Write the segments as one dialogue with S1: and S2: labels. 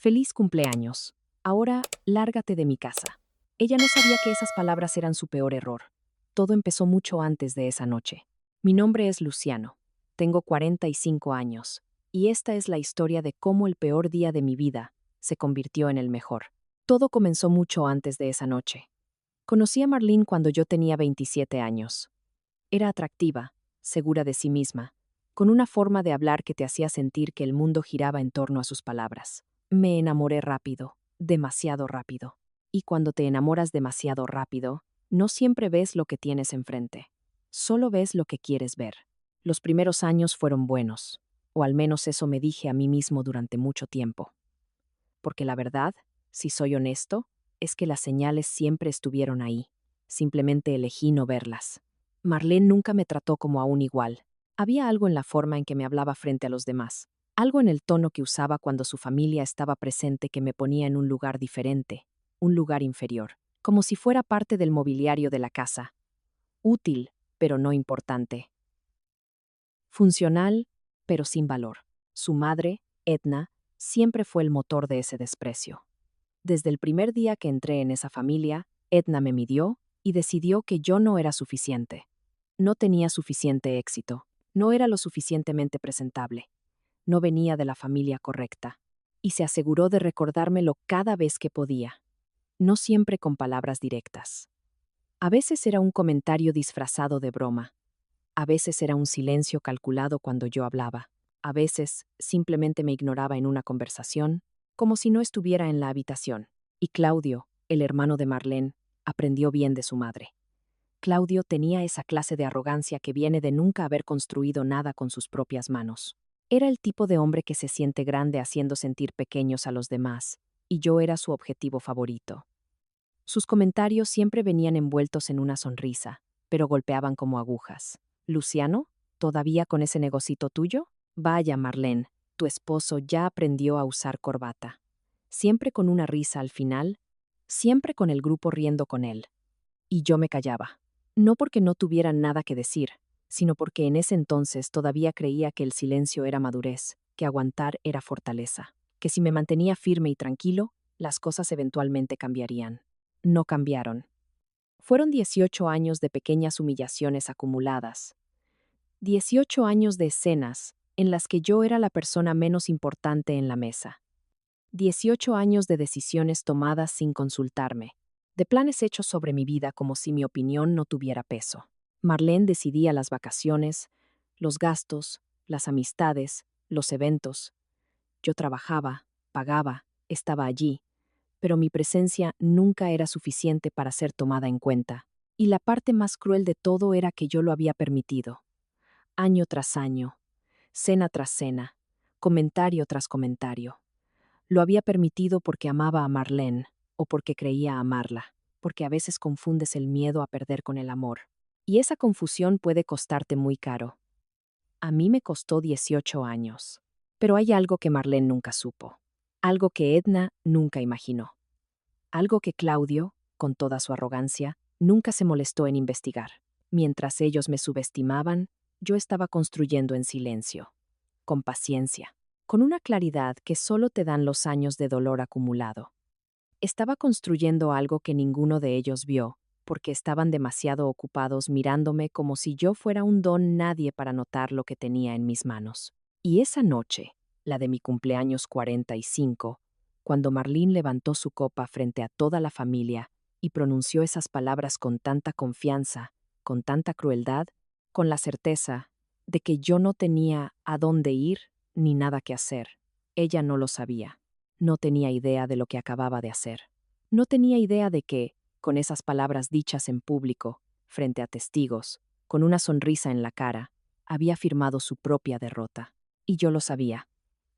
S1: Feliz cumpleaños. Ahora, lárgate de mi casa. Ella no sabía que esas palabras eran su peor error. Todo empezó mucho antes de esa noche. Mi nombre es Luciano. Tengo 45 años. Y esta es la historia de cómo el peor día de mi vida se convirtió en el mejor. Todo comenzó mucho antes de esa noche. Conocí a Marlene cuando yo tenía 27 años. Era atractiva, segura de sí misma, con una forma de hablar que te hacía sentir que el mundo giraba en torno a sus palabras. Me enamoré rápido, demasiado rápido. Y cuando te enamoras demasiado rápido, no siempre ves lo que tienes enfrente. Solo ves lo que quieres ver. Los primeros años fueron buenos, o al menos eso me dije a mí mismo durante mucho tiempo. Porque la verdad, si soy honesto, es que las señales siempre estuvieron ahí. Simplemente elegí no verlas. Marlene nunca me trató como a un igual. Había algo en la forma en que me hablaba frente a los demás, algo en el tono que usaba cuando su familia estaba presente que me ponía en un lugar diferente, un lugar inferior, como si fuera parte del mobiliario de la casa. Útil, pero no importante. Funcional, pero sin valor. Su madre, Edna, siempre fue el motor de ese desprecio. Desde el primer día que entré en esa familia, Edna me midió y decidió que yo no era suficiente. No tenía suficiente éxito, no era lo suficientemente presentable, no venía de la familia correcta, y se aseguró de recordármelo cada vez que podía, no siempre con palabras directas. A veces era un comentario disfrazado de broma, a veces era un silencio calculado cuando yo hablaba, a veces simplemente me ignoraba en una conversación, como si no estuviera en la habitación. Y Claudio, el hermano de Marlene, aprendió bien de su madre. Claudio tenía esa clase de arrogancia que viene de nunca haber construido nada con sus propias manos. Era el tipo de hombre que se siente grande haciendo sentir pequeños a los demás, y yo era su objetivo favorito. Sus comentarios siempre venían envueltos en una sonrisa, pero golpeaban como agujas. ¿Luciano? ¿Todavía con ese negocito tuyo? Vaya, Marlene, tu esposo ya aprendió a usar corbata. Siempre con una risa al final, siempre con el grupo riendo con él. Y yo me callaba. No porque no tuviera nada que decir, sino porque en ese entonces todavía creía que el silencio era madurez, que aguantar era fortaleza, que si me mantenía firme y tranquilo, las cosas eventualmente cambiarían. No cambiaron. Fueron 18 años de pequeñas humillaciones acumuladas. 18 años de escenas en las que yo era la persona menos importante en la mesa. 18 años de decisiones tomadas sin consultarme, de planes hechos sobre mi vida como si mi opinión no tuviera peso. Marlene decidía las vacaciones, los gastos, las amistades, los eventos. Yo trabajaba, pagaba, estaba allí, pero mi presencia nunca era suficiente para ser tomada en cuenta. Y la parte más cruel de todo era que yo lo había permitido. Año tras año, cena tras cena, comentario tras comentario. Lo había permitido porque amaba a Marlene, o porque creía amarla, porque a veces confundes el miedo a perder con el amor. Y esa confusión puede costarte muy caro. A mí me costó 18 años. Pero hay algo que Marlene nunca supo. Algo que Edna nunca imaginó. Algo que Claudio, con toda su arrogancia, nunca se molestó en investigar. Mientras ellos me subestimaban, yo estaba construyendo en silencio, con paciencia, con una claridad que solo te dan los años de dolor acumulado. Estaba construyendo algo que ninguno de ellos vio, porque estaban demasiado ocupados mirándome como si yo fuera un don nadie para notar lo que tenía en mis manos. Y esa noche, la de mi cumpleaños 45, cuando Marlene levantó su copa frente a toda la familia y pronunció esas palabras con tanta confianza, con tanta crueldad, con la certeza de que yo no tenía a dónde ir ni nada que hacer. Ella no lo sabía. No tenía idea de lo que acababa de hacer. No tenía idea de que, con esas palabras dichas en público, frente a testigos, con una sonrisa en la cara, había firmado su propia derrota. Y yo lo sabía.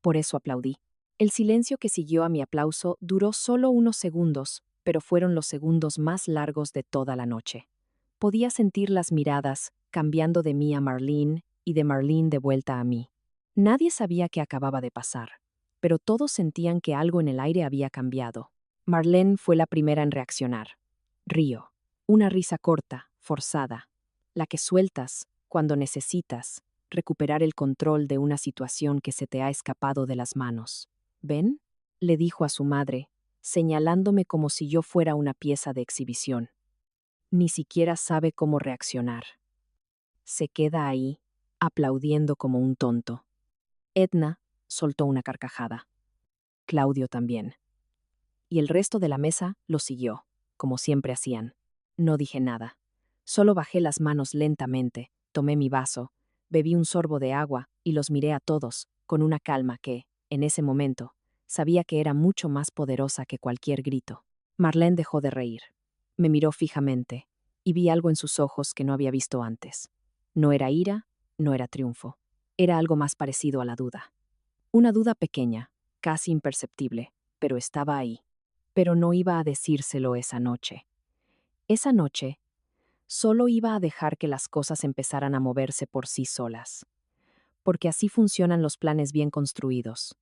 S1: Por eso aplaudí. El silencio que siguió a mi aplauso duró solo unos segundos, pero fueron los segundos más largos de toda la noche. Podía sentir las miradas cambiando de mí a Marlene y de Marlene de vuelta a mí. Nadie sabía qué acababa de pasar, pero todos sentían que algo en el aire había cambiado. Marlene fue la primera en reaccionar. Río. Una risa corta, forzada, la que sueltas cuando necesitas recuperar el control de una situación que se te ha escapado de las manos. ¿Ven? le dijo a su madre, señalándome como si yo fuera una pieza de exhibición. Ni siquiera sabe cómo reaccionar. Se queda ahí, aplaudiendo como un tonto. Edna soltó una carcajada. Claudio también. Y el resto de la mesa lo siguió, como siempre hacían. No dije nada. Solo bajé las manos lentamente, tomé mi vaso, bebí un sorbo de agua y los miré a todos, con una calma que, en ese momento, sabía que era mucho más poderosa que cualquier grito. Marlene dejó de reír. Me miró fijamente, y vi algo en sus ojos que no había visto antes. No era ira, no era triunfo. Era algo más parecido a la duda. Una duda pequeña, casi imperceptible, pero estaba ahí. Pero no iba a decírselo esa noche. Esa noche, solo iba a dejar que las cosas empezaran a moverse por sí solas. Porque así funcionan los planes bien construidos.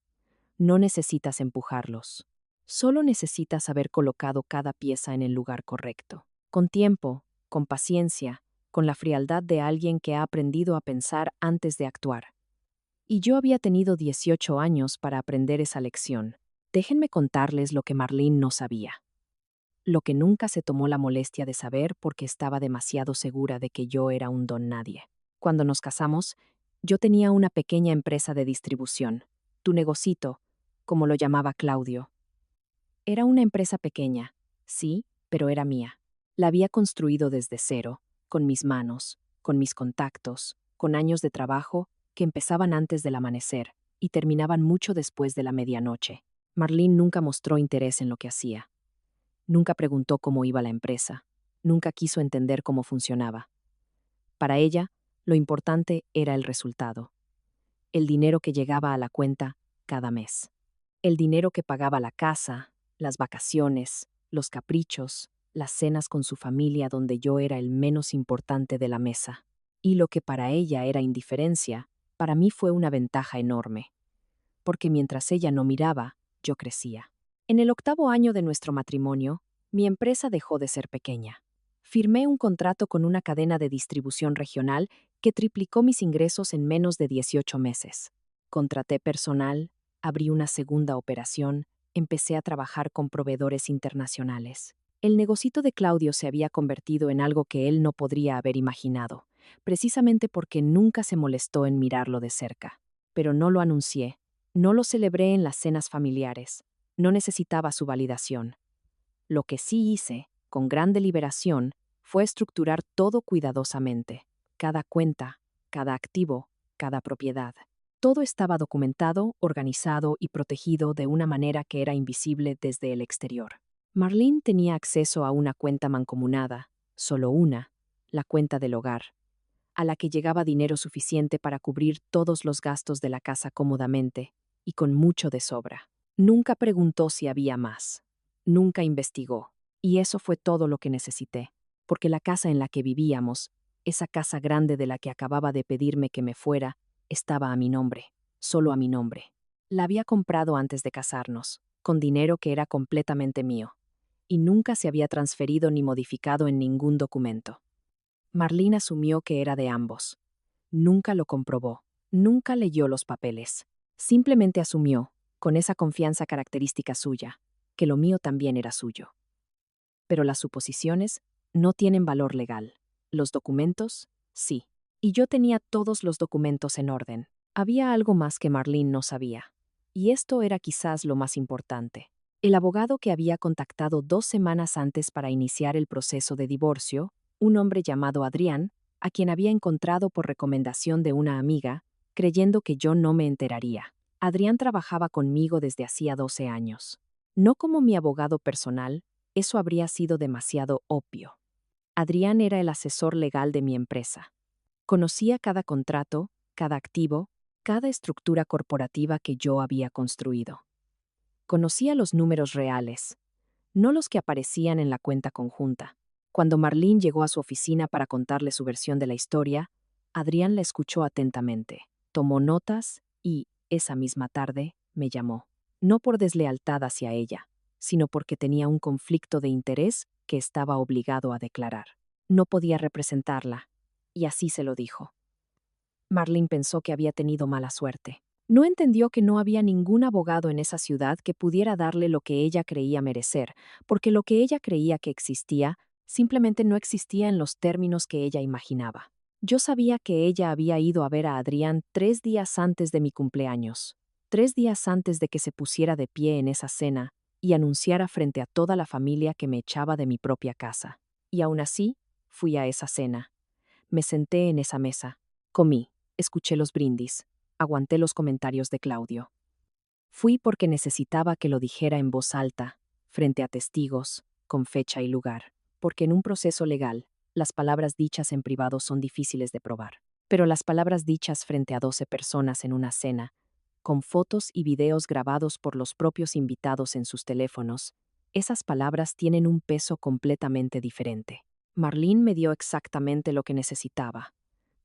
S1: No necesitas empujarlos. Solo necesitas haber colocado cada pieza en el lugar correcto. Con tiempo, con paciencia, con la frialdad de alguien que ha aprendido a pensar antes de actuar. Y yo había tenido 18 años para aprender esa lección. Déjenme contarles lo que Marlene no sabía. Lo que nunca se tomó la molestia de saber porque estaba demasiado segura de que yo era un don nadie. Cuando nos casamos, yo tenía una pequeña empresa de distribución, tu negocito, como lo llamaba Claudio. Era una empresa pequeña, sí, pero era mía. La había construido desde cero, con mis manos, con mis contactos, con años de trabajo que empezaban antes del amanecer y terminaban mucho después de la medianoche. Marlene nunca mostró interés en lo que hacía. Nunca preguntó cómo iba la empresa. Nunca quiso entender cómo funcionaba. Para ella, lo importante era el resultado. El dinero que llegaba a la cuenta cada mes. El dinero que pagaba la casa, las vacaciones, los caprichos, las cenas con su familia donde yo era el menos importante de la mesa. Y lo que para ella era indiferencia, para mí fue una ventaja enorme. Porque mientras ella no miraba, yo crecía. En el 8º año de nuestro matrimonio, mi empresa dejó de ser pequeña. Firmé un contrato con una cadena de distribución regional que triplicó mis ingresos en menos de 18 meses. Contraté personal, abrí una segunda operación, empecé a trabajar con proveedores internacionales. El negocito de Claudio se había convertido en algo que él no podría haber imaginado, precisamente porque nunca se molestó en mirarlo de cerca. Pero no lo anuncié, no lo celebré en las cenas familiares, no necesitaba su validación. Lo que sí hice, con gran deliberación, fue estructurar todo cuidadosamente, cada cuenta, cada activo, cada propiedad. Todo estaba documentado, organizado y protegido de una manera que era invisible desde el exterior. Marlene tenía acceso a una cuenta mancomunada, solo una, la cuenta del hogar, a la que llegaba dinero suficiente para cubrir todos los gastos de la casa cómodamente, y con mucho de sobra. Nunca preguntó si había más. Nunca investigó. Y eso fue todo lo que necesité, porque la casa en la que vivíamos, esa casa grande de la que acababa de pedirme que me fuera, estaba a mi nombre, solo a mi nombre. La había comprado antes de casarnos, con dinero que era completamente mío, y nunca se había transferido ni modificado en ningún documento. Marlene asumió que era de ambos. Nunca lo comprobó, nunca leyó los papeles. Simplemente asumió, con esa confianza característica suya, que lo mío también era suyo. Pero las suposiciones no tienen valor legal. Los documentos, sí. Y yo tenía todos los documentos en orden. Había algo más que Marlene no sabía. Y esto era quizás lo más importante. El abogado que había contactado 2 semanas antes para iniciar el proceso de divorcio, un hombre llamado Adrián, a quien había encontrado por recomendación de una amiga, creyendo que yo no me enteraría. Adrián trabajaba conmigo desde hacía 12 años. No como mi abogado personal, eso habría sido demasiado obvio. Adrián era el asesor legal de mi empresa. Conocía cada contrato, cada activo, cada estructura corporativa que yo había construido. Conocía los números reales, no los que aparecían en la cuenta conjunta. Cuando Marlene llegó a su oficina para contarle su versión de la historia, Adrián la escuchó atentamente, tomó notas y, esa misma tarde, me llamó. No por deslealtad hacia ella, sino porque tenía un conflicto de interés que estaba obligado a declarar. No podía representarla, y así se lo dijo. Marlene pensó que había tenido mala suerte. No entendió que no había ningún abogado en esa ciudad que pudiera darle lo que ella creía merecer, porque lo que ella creía que existía simplemente no existía en los términos que ella imaginaba. Yo sabía que ella había ido a ver a Adrián 3 días antes de mi cumpleaños, 3 días antes de que se pusiera de pie en esa cena y anunciara frente a toda la familia que me echaba de mi propia casa. Y aún así, fui a esa cena. Me senté en esa mesa, comí, escuché los brindis, aguanté los comentarios de Claudio. Fui porque necesitaba que lo dijera en voz alta, frente a testigos, con fecha y lugar, porque en un proceso legal, las palabras dichas en privado son difíciles de probar. Pero las palabras dichas frente a 12 personas en una cena, con fotos y videos grabados por los propios invitados en sus teléfonos, esas palabras tienen un peso completamente diferente. Marlene me dio exactamente lo que necesitaba,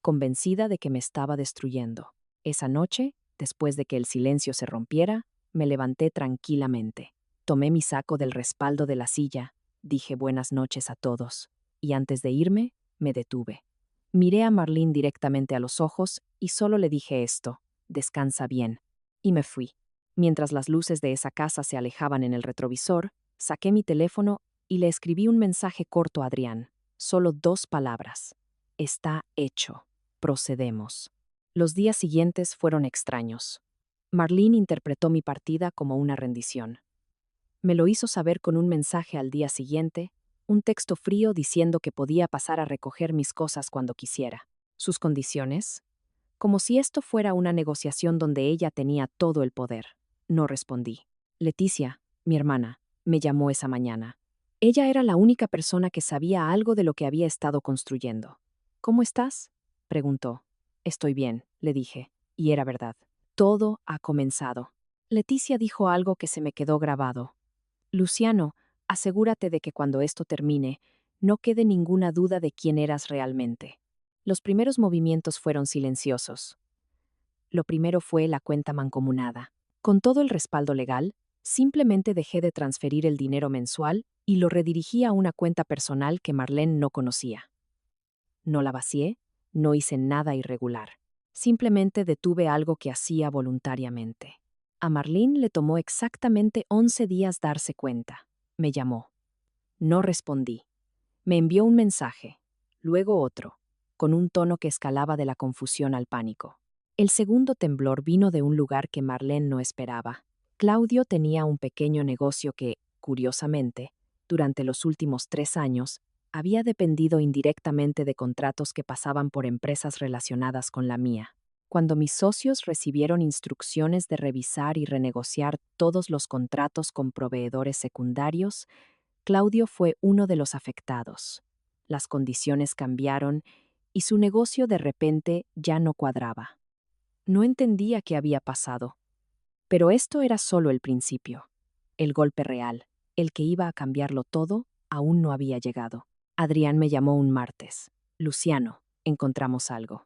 S1: convencida de que me estaba destruyendo. Esa noche, después de que el silencio se rompiera, me levanté tranquilamente. Tomé mi saco del respaldo de la silla, dije buenas noches a todos, y antes de irme, me detuve. Miré a Marlene directamente a los ojos y solo le dije esto: descansa bien. Y me fui. Mientras las luces de esa casa se alejaban en el retrovisor, saqué mi teléfono y le escribí un mensaje corto a Adrián. Solo 2 palabras. Está hecho. Procedemos. Los días siguientes fueron extraños. Marlene interpretó mi partida como una rendición. Me lo hizo saber con un mensaje al día siguiente, un texto frío diciendo que podía pasar a recoger mis cosas cuando quisiera. ¿Sus condiciones? Como si esto fuera una negociación donde ella tenía todo el poder. No respondí. Leticia, mi hermana, me llamó esa mañana. Ella era la única persona que sabía algo de lo que había estado construyendo. ¿Cómo estás?, preguntó. Estoy bien, le dije, y era verdad. Todo ha comenzado. Leticia dijo algo que se me quedó grabado. Luciano, asegúrate de que cuando esto termine, no quede ninguna duda de quién eras realmente. Los primeros movimientos fueron silenciosos. Lo primero fue la cuenta mancomunada. Con todo el respaldo legal, simplemente dejé de transferir el dinero mensual y lo redirigí a una cuenta personal que Marlene no conocía. No la vacié, no hice nada irregular. Simplemente detuve algo que hacía voluntariamente. A Marlene le tomó exactamente 11 días darse cuenta. Me llamó. No respondí. Me envió un mensaje, luego otro, con un tono que escalaba de la confusión al pánico. El segundo temblor vino de un lugar que Marlene no esperaba. Claudio tenía un pequeño negocio que, curiosamente, durante los últimos 3 años, había dependido indirectamente de contratos que pasaban por empresas relacionadas con la mía. Cuando mis socios recibieron instrucciones de revisar y renegociar todos los contratos con proveedores secundarios, Claudio fue uno de los afectados. Las condiciones cambiaron y su negocio de repente ya no cuadraba. No entendía qué había pasado. Pero esto era solo el principio. El golpe real, el que iba a cambiarlo todo, aún no había llegado. Adrián me llamó un martes. Luciano, encontramos algo.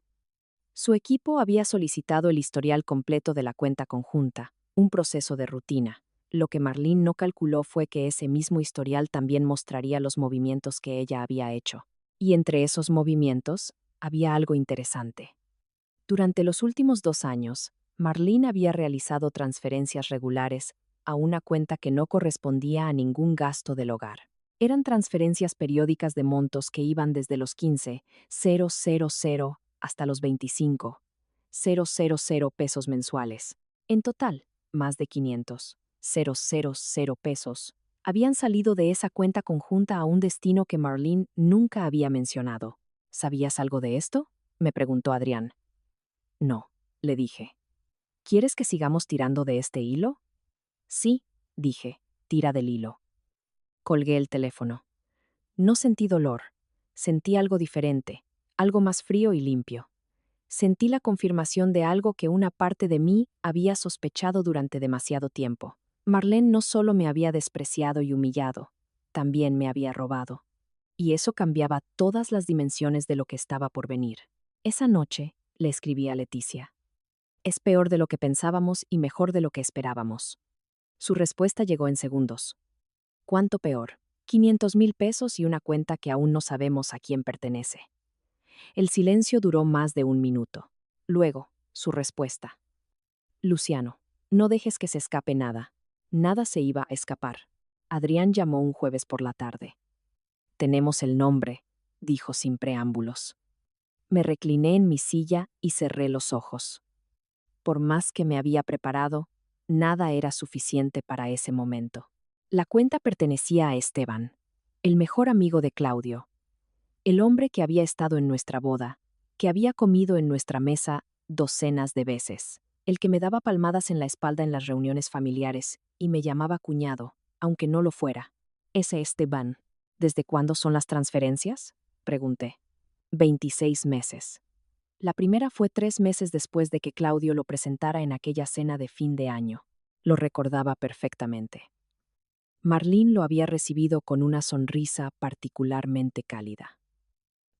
S1: Su equipo había solicitado el historial completo de la cuenta conjunta, un proceso de rutina. Lo que Marlene no calculó fue que ese mismo historial también mostraría los movimientos que ella había hecho. Y entre esos movimientos, había algo interesante. Durante los últimos 2 años, Marlene había realizado transferencias regulares a una cuenta que no correspondía a ningún gasto del hogar. Eran transferencias periódicas de montos que iban desde los 15,000 hasta los 25,000 pesos mensuales. En total, más de 500,000 pesos habían salido de esa cuenta conjunta a un destino que Marlene nunca había mencionado. ¿Sabías algo de esto?, me preguntó Adrián. No, le dije. ¿Quieres que sigamos tirando de este hilo? Sí, dije, tira del hilo. Colgué el teléfono. No sentí dolor. Sentí algo diferente, algo más frío y limpio. Sentí la confirmación de algo que una parte de mí había sospechado durante demasiado tiempo. Marlene no solo me había despreciado y humillado, también me había robado. Y eso cambiaba todas las dimensiones de lo que estaba por venir. Esa noche, le escribí a Leticia. Es peor de lo que pensábamos y mejor de lo que esperábamos. Su respuesta llegó en segundos. ¿Cuánto peor? 500,000 pesos y una cuenta que aún no sabemos a quién pertenece. El silencio duró más de un minuto. Luego, su respuesta. Luciano, no dejes que se escape nada. Nada se iba a escapar. Adrián llamó un jueves por la tarde. Tenemos el nombre, dijo sin preámbulos. Me recliné en mi silla y cerré los ojos. Por más que me había preparado, nada era suficiente para ese momento. La cuenta pertenecía a Esteban, el mejor amigo de Claudio, el hombre que había estado en nuestra boda, que había comido en nuestra mesa docenas de veces, el que me daba palmadas en la espalda en las reuniones familiares y me llamaba cuñado, aunque no lo fuera. Ese Esteban. ¿Desde cuándo son las transferencias? Pregunté. 26 meses. La primera fue 3 meses después de que Claudio lo presentara en aquella cena de fin de año. Lo recordaba perfectamente. Marlene lo había recibido con una sonrisa particularmente cálida.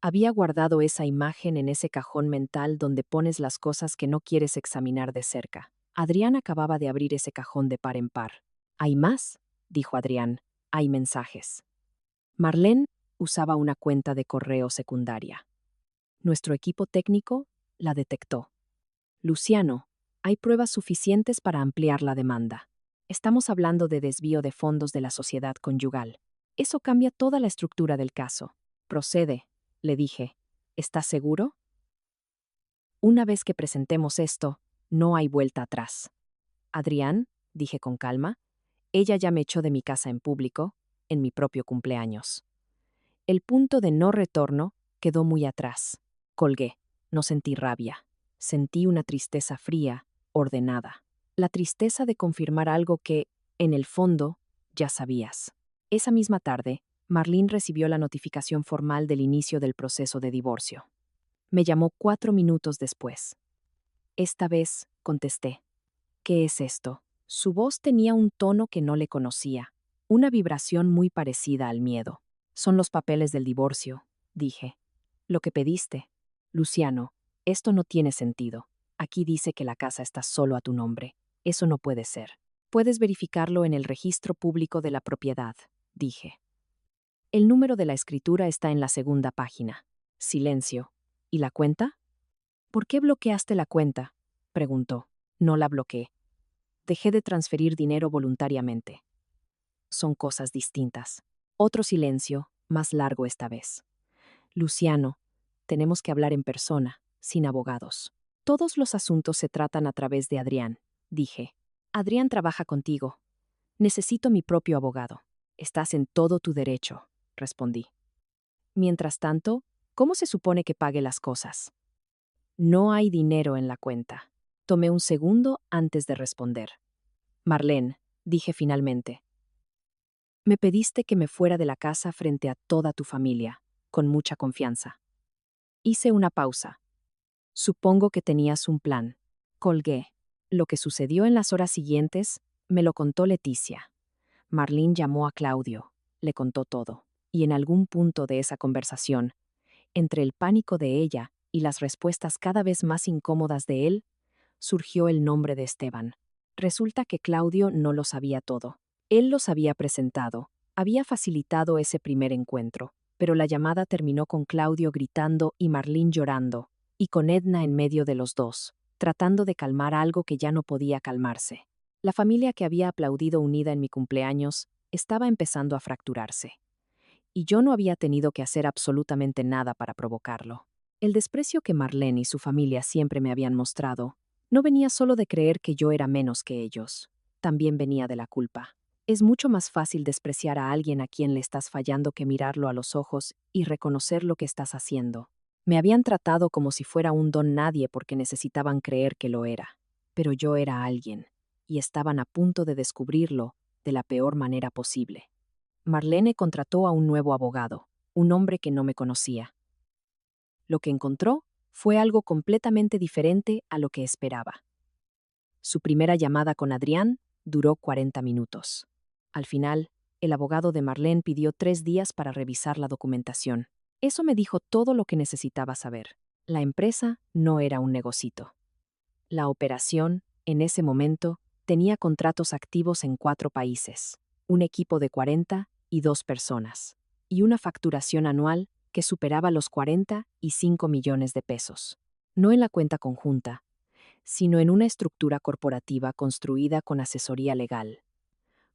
S1: Había guardado esa imagen en ese cajón mental donde pones las cosas que no quieres examinar de cerca. Adrián acababa de abrir ese cajón de par en par. ¿Hay más?, dijo Adrián. Hay mensajes. Marlene usaba una cuenta de correo secundaria. Nuestro equipo técnico la detectó. Luciano, hay pruebas suficientes para ampliar la demanda. Estamos hablando de desvío de fondos de la sociedad conyugal. Eso cambia toda la estructura del caso. Procede, le dije. ¿Estás seguro? Una vez que presentemos esto, no hay vuelta atrás. Adrián, dije con calma, ella ya me echó de mi casa en público, en mi propio cumpleaños. El punto de no retorno quedó muy atrás. Colgué. No sentí rabia. Sentí una tristeza fría, ordenada. La tristeza de confirmar algo que, en el fondo, ya sabías. Esa misma tarde, Marlene recibió la notificación formal del inicio del proceso de divorcio. Me llamó 4 minutos después. Esta vez, contesté. ¿Qué es esto? Su voz tenía un tono que no le conocía, una vibración muy parecida al miedo. Son los papeles del divorcio, dije. Lo que pediste. Luciano, esto no tiene sentido. Aquí dice que la casa está solo a tu nombre. Eso no puede ser. Puedes verificarlo en el registro público de la propiedad, dije. El número de la escritura está en la segunda página. Silencio. ¿Y la cuenta? ¿Por qué bloqueaste la cuenta?, preguntó. No la bloqueé. Dejé de transferir dinero voluntariamente. Son cosas distintas. Otro silencio, más largo esta vez. Luciano, tenemos que hablar en persona, sin abogados. Todos los asuntos se tratan a través de Adrián, dije. Adrián trabaja contigo. Necesito mi propio abogado. Estás en todo tu derecho, respondí. Mientras tanto, ¿cómo se supone que pague las cosas? No hay dinero en la cuenta. Tomé un segundo antes de responder. Marlene, dije finalmente. Me pediste que me fuera de la casa frente a toda tu familia, con mucha confianza. Hice una pausa. Supongo que tenías un plan. Colgué. Lo que sucedió en las horas siguientes me lo contó Leticia. Marlene llamó a Claudio, le contó todo, y en algún punto de esa conversación, entre el pánico de ella y las respuestas cada vez más incómodas de él, surgió el nombre de Esteban. Resulta que Claudio no lo sabía todo. Él los había presentado, había facilitado ese primer encuentro, pero la llamada terminó con Claudio gritando y Marlene llorando, y con Edna en medio de los dos, tratando de calmar algo que ya no podía calmarse. La familia que había aplaudido unida en mi cumpleaños estaba empezando a fracturarse. Y yo no había tenido que hacer absolutamente nada para provocarlo. El desprecio que Marlene y su familia siempre me habían mostrado no venía solo de creer que yo era menos que ellos, también venía de la culpa. Es mucho más fácil despreciar a alguien a quien le estás fallando que mirarlo a los ojos y reconocer lo que estás haciendo. Me habían tratado como si fuera un don nadie porque necesitaban creer que lo era. Pero yo era alguien, y estaban a punto de descubrirlo de la peor manera posible. Marlene contrató a un nuevo abogado, un hombre que no me conocía. Lo que encontró fue algo completamente diferente a lo que esperaba. Su primera llamada con Adrián duró 40 minutos. Al final, el abogado de Marlene pidió 3 días para revisar la documentación. Eso me dijo todo lo que necesitaba saber. La empresa no era un negocito. La operación, en ese momento, tenía contratos activos en 4 países, un equipo de 42 personas, y una facturación anual que superaba los 45 millones de pesos. No en la cuenta conjunta, sino en una estructura corporativa construida con asesoría legal,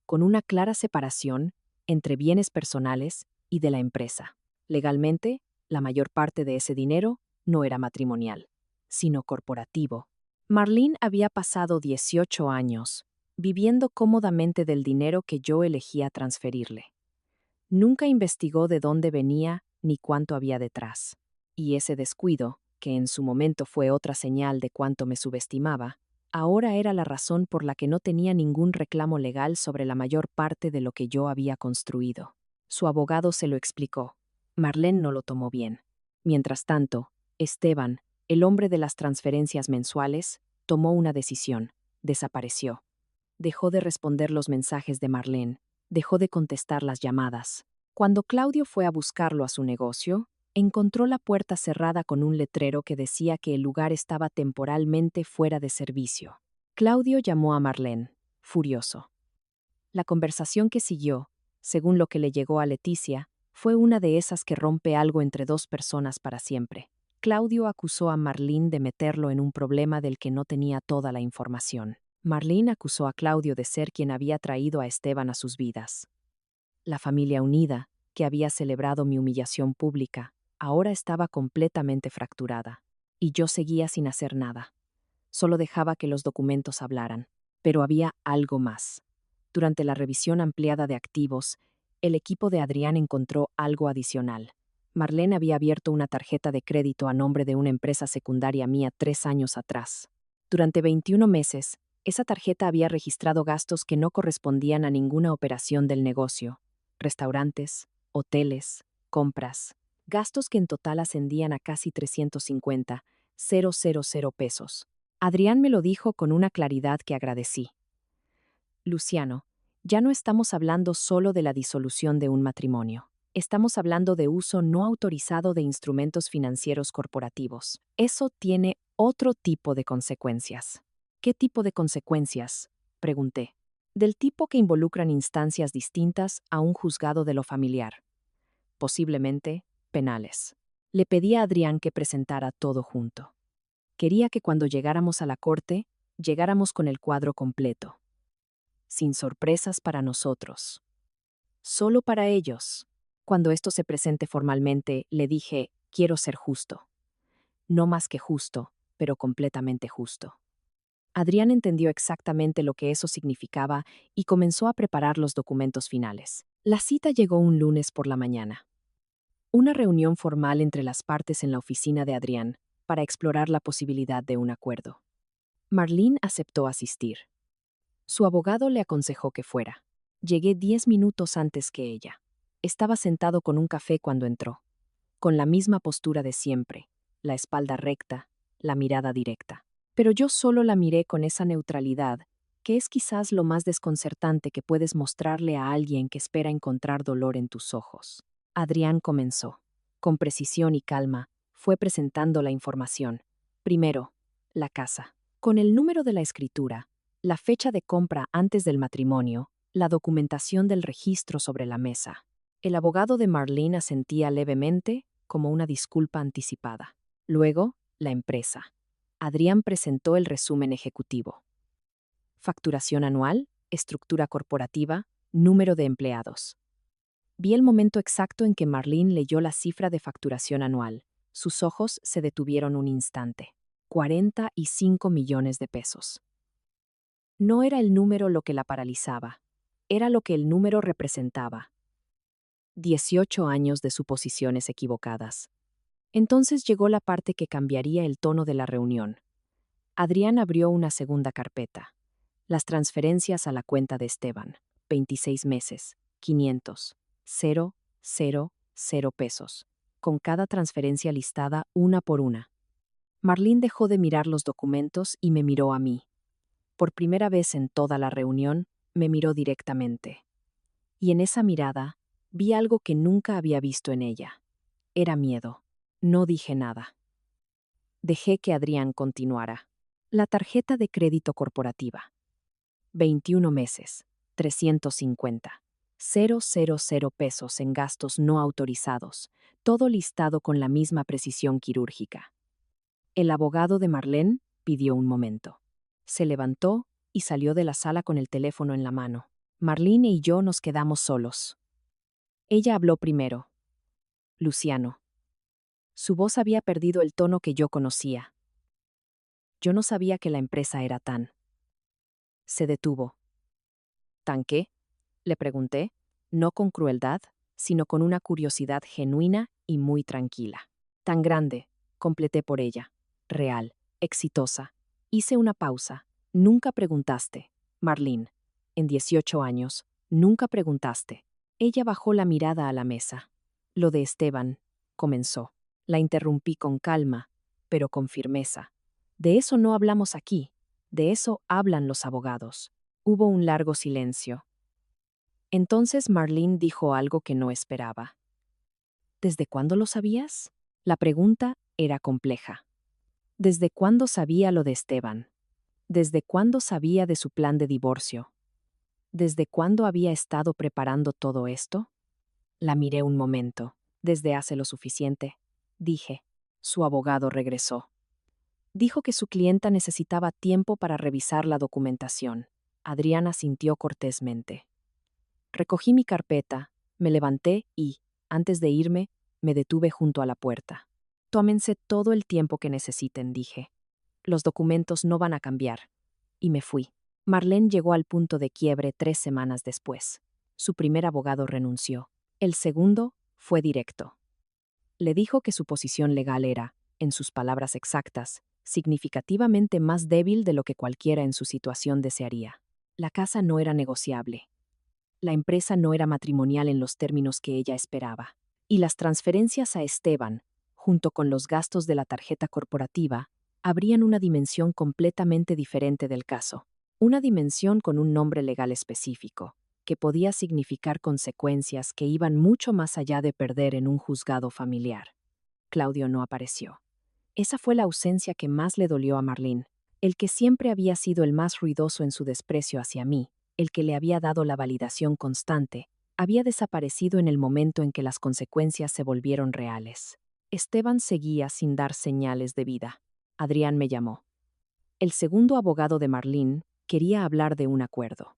S1: con una clara separación entre bienes personales y de la empresa. Legalmente, la mayor parte de ese dinero no era matrimonial, sino corporativo. Marlene había pasado 18 años viviendo cómodamente del dinero que yo elegía transferirle. Nunca investigó de dónde venía ni cuánto había detrás. Y ese descuido, que en su momento fue otra señal de cuánto me subestimaba, ahora era la razón por la que no tenía ningún reclamo legal sobre la mayor parte de lo que yo había construido. Su abogado se lo explicó. Marlene no lo tomó bien. Mientras tanto, Esteban, el hombre de las transferencias mensuales, tomó una decisión. Desapareció. Dejó de responder los mensajes de Marlene, dejó de contestar las llamadas. Cuando Claudio fue a buscarlo a su negocio, encontró la puerta cerrada con un letrero que decía que el lugar estaba temporalmente fuera de servicio. Claudio llamó a Marlene, furioso. La conversación que siguió, según lo que le llegó a Leticia, fue una de esas que rompe algo entre dos personas para siempre. Claudio acusó a Marlene de meterlo en un problema del que no tenía toda la información. Marlene acusó a Claudio de ser quien había traído a Esteban a sus vidas. La familia unida, que había celebrado mi humillación pública, ahora estaba completamente fracturada. Y yo seguía sin hacer nada. Solo dejaba que los documentos hablaran. Pero había algo más. Durante la revisión ampliada de activos, el equipo de Adrián encontró algo adicional. Marlene había abierto una tarjeta de crédito a nombre de una empresa secundaria mía 3 años atrás. Durante 21 meses, esa tarjeta había registrado gastos que no correspondían a ninguna operación del negocio. Restaurantes, hoteles, compras. Gastos que en total ascendían a casi 350,000 pesos. Adrián me lo dijo con una claridad que agradecí. Luciano, ya no estamos hablando solo de la disolución de un matrimonio. Estamos hablando de uso no autorizado de instrumentos financieros corporativos. Eso tiene otro tipo de consecuencias. ¿Qué tipo de consecuencias? Pregunté. Del tipo que involucran instancias distintas a un juzgado de lo familiar. Posiblemente, penales. Le pedí a Adrián que presentara todo junto. Quería que cuando llegáramos a la corte, llegáramos con el cuadro completo. Sin sorpresas para nosotros. Solo para ellos. Cuando esto se presente formalmente, le dije, quiero ser justo. No más que justo, pero completamente justo. Adrián entendió exactamente lo que eso significaba y comenzó a preparar los documentos finales. La cita llegó un lunes por la mañana. Una reunión formal entre las partes en la oficina de Adrián para explorar la posibilidad de un acuerdo. Marlene aceptó asistir. Su abogado le aconsejó que fuera. Llegué 10 minutos antes que ella. Estaba sentado con un café cuando entró, con la misma postura de siempre, la espalda recta, la mirada directa. Pero yo solo la miré con esa neutralidad, que es quizás lo más desconcertante que puedes mostrarle a alguien que espera encontrar dolor en tus ojos. Adrián comenzó. Con precisión y calma, fue presentando la información. Primero, la casa. Con el número de la escritura, la fecha de compra antes del matrimonio, la documentación del registro sobre la mesa. El abogado de Marlene asentía levemente, como una disculpa anticipada. Luego, la empresa. Adrián presentó el resumen ejecutivo. Facturación anual, estructura corporativa, número de empleados. Vi el momento exacto en que Marlene leyó la cifra de facturación anual. Sus ojos se detuvieron un instante. 45 millones de pesos. No era el número lo que la paralizaba, era lo que el número representaba. 18 años de suposiciones equivocadas. Entonces llegó la parte que cambiaría el tono de la reunión. Adrián abrió una segunda carpeta. Las transferencias a la cuenta de Esteban. 26 meses, 500,000 pesos, con cada transferencia listada una por una. Marlene dejó de mirar los documentos y me miró a mí. Por primera vez en toda la reunión, me miró directamente. Y en esa mirada, vi algo que nunca había visto en ella. Era miedo. No dije nada. Dejé que Adrián continuara. La tarjeta de crédito corporativa. 21 meses, 350,000 pesos en gastos no autorizados, todo listado con la misma precisión quirúrgica. El abogado de Marlene pidió un momento. Se levantó y salió de la sala con el teléfono en la mano. Marlene y yo nos quedamos solos. Ella habló primero. Luciano. Su voz había perdido el tono que yo conocía. Yo no sabía que la empresa era tan. Se detuvo. ¿Tan qué? Le pregunté, no con crueldad, sino con una curiosidad genuina y muy tranquila. Tan grande, completé por ella. Real, exitosa. Hice una pausa. Nunca preguntaste, Marlene. En 18 años, nunca preguntaste. Ella bajó la mirada a la mesa. Lo de Esteban, comenzó. La interrumpí con calma, pero con firmeza. De eso no hablamos aquí. De eso hablan los abogados. Hubo un largo silencio. Entonces Marlene dijo algo que no esperaba. ¿Desde cuándo lo sabías? La pregunta era compleja. ¿Desde cuándo sabía lo de Esteban? ¿Desde cuándo sabía de su plan de divorcio? ¿Desde cuándo había estado preparando todo esto? La miré un momento. Desde hace lo suficiente. Dije. Su abogado regresó. Dijo que su clienta necesitaba tiempo para revisar la documentación. Adriana sintió cortésmente. Recogí mi carpeta, me levanté y, antes de irme, me detuve junto a la puerta. Tómense todo el tiempo que necesiten, dije. Los documentos no van a cambiar. Y me fui. Marlene llegó al punto de quiebre 3 semanas después. Su primer abogado renunció. El segundo fue directo. Le dijo que su posición legal era, en sus palabras exactas, significativamente más débil de lo que cualquiera en su situación desearía. La casa no era negociable. La empresa no era matrimonial en los términos que ella esperaba. Y las transferencias a Esteban, junto con los gastos de la tarjeta corporativa, abrían una dimensión completamente diferente del caso. Una dimensión con un nombre legal específico, que podía significar consecuencias que iban mucho más allá de perder en un juzgado familiar. Claudio no apareció. Esa fue la ausencia que más le dolió a Marlene, el que siempre había sido el más ruidoso en su desprecio hacia mí, el que le había dado la validación constante, había desaparecido en el momento en que las consecuencias se volvieron reales. Esteban seguía sin dar señales de vida. Adrián me llamó. El segundo abogado de Marlene quería hablar de un acuerdo.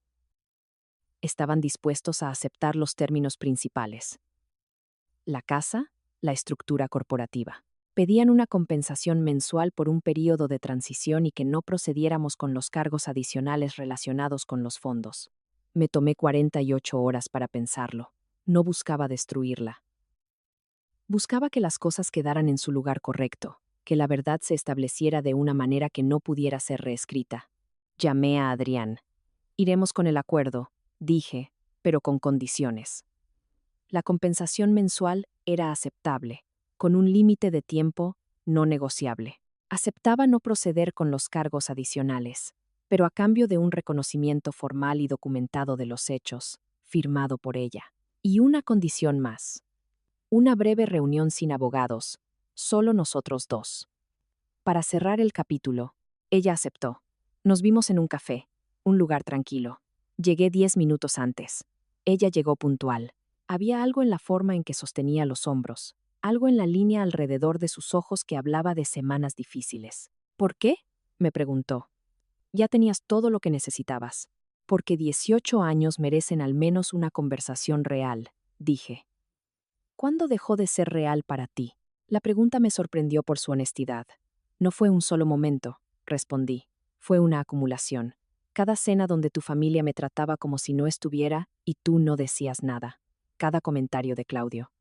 S1: Estaban dispuestos a aceptar los términos principales. La casa, la estructura corporativa. Pedían una compensación mensual por un período de transición y que no procediéramos con los cargos adicionales relacionados con los fondos. Me tomé 48 horas para pensarlo. No buscaba destruirla. Buscaba que las cosas quedaran en su lugar correcto, que la verdad se estableciera de una manera que no pudiera ser reescrita. Llamé a Adrián. Iremos con el acuerdo, dije, pero con condiciones. La compensación mensual era aceptable, con un límite de tiempo no negociable. Aceptaba no proceder con los cargos adicionales, pero a cambio de un reconocimiento formal y documentado de los hechos, firmado por ella. Y una condición más. Una breve reunión sin abogados, solo nosotros dos. Para cerrar el capítulo, ella aceptó. Nos vimos en un café, un lugar tranquilo. Llegué 10 minutos antes. Ella llegó puntual. Había algo en la forma en que sostenía los hombros, algo en la línea alrededor de sus ojos que hablaba de semanas difíciles. ¿Por qué? Me preguntó. Ya tenías todo lo que necesitabas. Porque 18 años merecen al menos una conversación real, dije. ¿Cuándo dejó de ser real para ti? La pregunta me sorprendió por su honestidad. No fue un solo momento, respondí. Fue una acumulación. Cada cena donde tu familia me trataba como si no estuviera y tú no decías nada. Cada comentario de Claudio.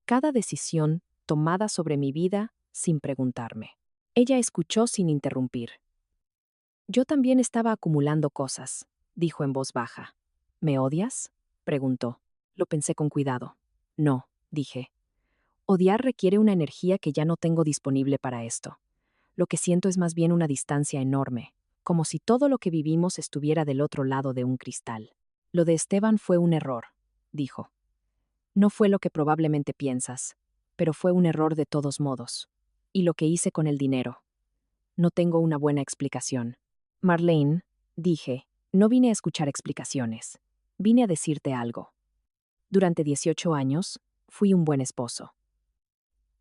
S1: Cada decisión tomada sobre mi vida sin preguntarme. Ella escuchó sin interrumpir. Yo también estaba acumulando cosas, dijo en voz baja. ¿Me odias? Preguntó. Lo pensé con cuidado. No, dije. Odiar requiere una energía que ya no tengo disponible para esto. Lo que siento es más bien una distancia enorme, como si todo lo que vivimos estuviera del otro lado de un cristal. Lo de Esteban fue un error, dijo. No fue lo que probablemente piensas, pero fue un error de todos modos. Y lo que hice con el dinero. No tengo una buena explicación. Marlene, dije, no vine a escuchar explicaciones. Vine a decirte algo. Durante 18 años, fui un buen esposo.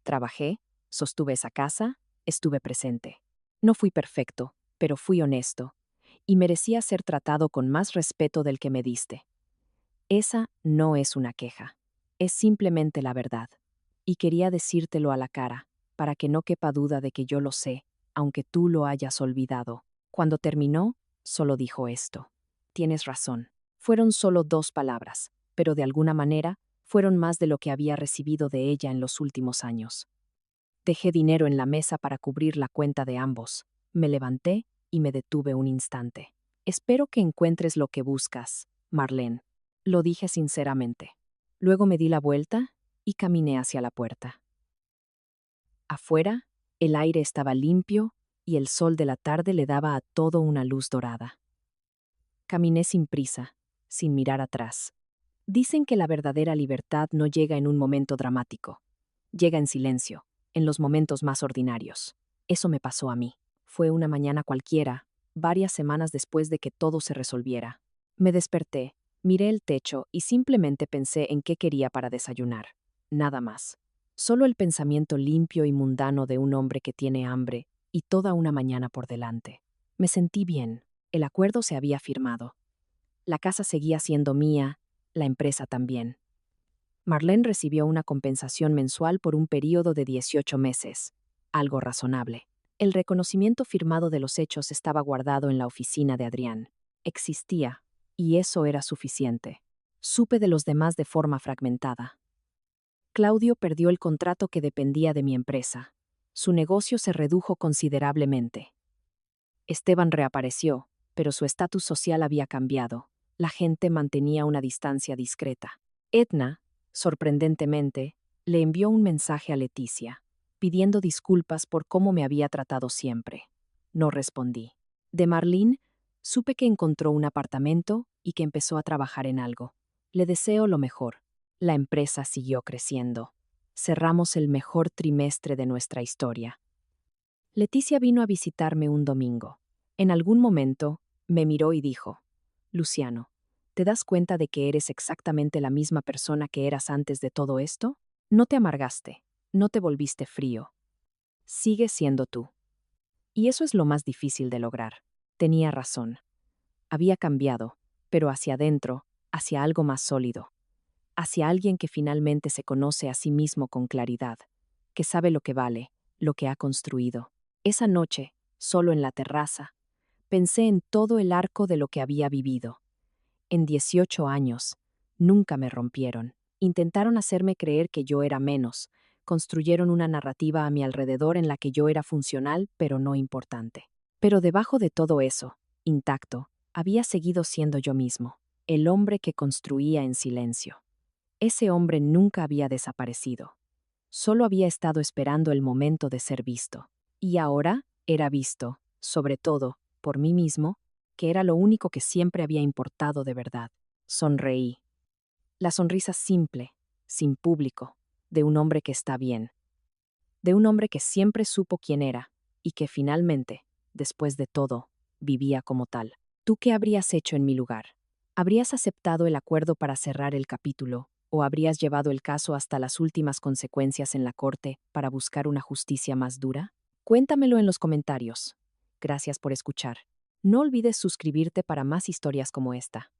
S1: Trabajé, sostuve esa casa, estuve presente. No fui perfecto, pero fui honesto, y merecía ser tratado con más respeto del que me diste. Esa no es una queja, es simplemente la verdad. Y quería decírtelo a la cara, para que no quepa duda de que yo lo sé, aunque tú lo hayas olvidado. Cuando terminó, solo dijo esto. Tienes razón. Fueron solo 2 palabras, pero de alguna manera fueron más de lo que había recibido de ella en los últimos años. Dejé dinero en la mesa para cubrir la cuenta de ambos. Me levanté y me detuve un instante. Espero que encuentres lo que buscas, Marlene. Lo dije sinceramente. Luego me di la vuelta y caminé hacia la puerta. Afuera, el aire estaba limpio y el sol de la tarde le daba a todo una luz dorada. Caminé sin prisa, sin mirar atrás. Dicen que la verdadera libertad no llega en un momento dramático. Llega en silencio, en los momentos más ordinarios. Eso me pasó a mí. Fue una mañana cualquiera, varias semanas después de que todo se resolviera. Me desperté, miré el techo y simplemente pensé en qué quería para desayunar. Nada más. Solo el pensamiento limpio y mundano de un hombre que tiene hambre y toda una mañana por delante. Me sentí bien. El acuerdo se había firmado. La casa seguía siendo mía, la empresa también. Marlene recibió una compensación mensual por un período de 18 meses, algo razonable. El reconocimiento firmado de los hechos estaba guardado en la oficina de Adrián. Existía, y eso era suficiente. Supe de los demás de forma fragmentada. Claudio perdió el contrato que dependía de mi empresa. Su negocio se redujo considerablemente. Esteban reapareció, pero su estatus social había cambiado. La gente mantenía una distancia discreta. Edna, sorprendentemente, le envió un mensaje a Leticia, pidiendo disculpas por cómo me había tratado siempre. No respondí. De Marlene, supe que encontró un apartamento y que empezó a trabajar en algo. Le deseo lo mejor. La empresa siguió creciendo. Cerramos el mejor trimestre de nuestra historia. Leticia vino a visitarme un domingo. En algún momento, me miró y dijo, Luciano, ¿te das cuenta de que eres exactamente la misma persona que eras antes de todo esto? No te amargaste, no te volviste frío. Sigues siendo tú. Y eso es lo más difícil de lograr. Tenía razón. Había cambiado, pero hacia adentro, hacia algo más sólido. Hacia alguien que finalmente se conoce a sí mismo con claridad, que sabe lo que vale, lo que ha construido. Esa noche, solo en la terraza, pensé en todo el arco de lo que había vivido. En 18 años, nunca me rompieron. Intentaron hacerme creer que yo era menos. Construyeron una narrativa a mi alrededor en la que yo era funcional, pero no importante. Pero debajo de todo eso, intacto, había seguido siendo yo mismo, el hombre que construía en silencio. Ese hombre nunca había desaparecido. Solo había estado esperando el momento de ser visto. Y ahora era visto, sobre todo, por mí mismo, que era lo único que siempre había importado de verdad. Sonreí. La sonrisa simple, sin público, de un hombre que está bien. De un hombre que siempre supo quién era, y que finalmente, después de todo, vivía como tal. ¿Tú qué habrías hecho en mi lugar? ¿Habrías aceptado el acuerdo para cerrar el capítulo, o habrías llevado el caso hasta las últimas consecuencias en la corte para buscar una justicia más dura? Cuéntamelo en los comentarios. Gracias por escuchar. No olvides suscribirte para más historias como esta.